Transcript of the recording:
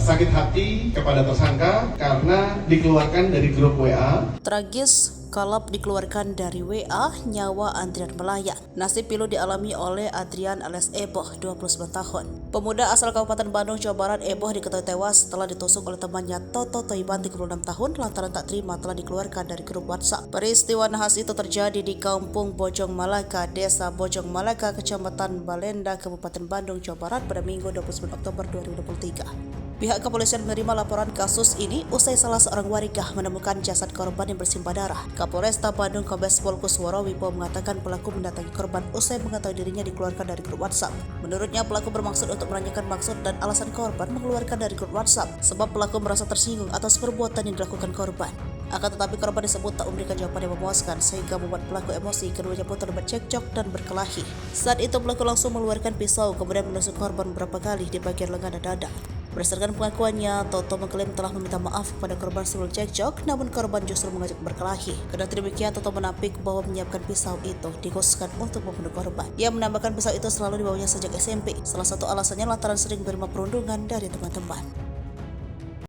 sakit hati kepada tersangka karena dikeluarkan dari grup WA. Tragis, Kalap dikeluarkan dari WA, nyawa Adrian melayang. Nasib pilu dialami oleh Adrian alias Eboh, 29 tahun. Pemuda asal Kabupaten Bandung, Jawa Barat, Eboh diketahui tewas setelah ditusuk oleh temannya Toto Toiban, 36 tahun, lantaran tak terima telah dikeluarkan dari grup WhatsApp. Peristiwa nahas itu terjadi di Kampung Bojong Malaka, Desa Bojong Malaka, Kecamatan Balenda, Kabupaten Bandung, Jawa Barat pada Minggu 29 Oktober 2023. Pihak kepolisian menerima laporan kasus ini usai salah seorang warga menemukan jasad korban yang bersimbah darah. Kapolresta Bandung Kombes Pol Kusworo Wipo mengatakan pelaku mendatangi korban usai mengetahui dirinya dikeluarkan dari grup WhatsApp. Menurutnya pelaku bermaksud untuk menanyakan maksud dan alasan korban mengeluarkan dari grup WhatsApp sebab pelaku merasa tersinggung atas perbuatan yang dilakukan korban. Akan tetapi korban disebut tak memberikan jawaban yang memuaskan sehingga membuat pelaku emosi. Keduanya pun terlibat cekcok dan berkelahi. Saat itu pelaku langsung mengeluarkan pisau kemudian menusuk korban beberapa kali di bagian lengan dan dada. Berdasarkan pengakuannya, Toto mengklaim telah meminta maaf kepada korban sebelum cekcok, namun korban justru mengajak berkelahi. Kendati demikian, Toto menampik bahwa menyiapkan pisau itu dikhususkan untuk membunuh korban. Ia menambahkan pisau itu selalu dibawanya sejak SMP. Salah satu alasannya lantaran sering menerima perundungan dari teman-teman.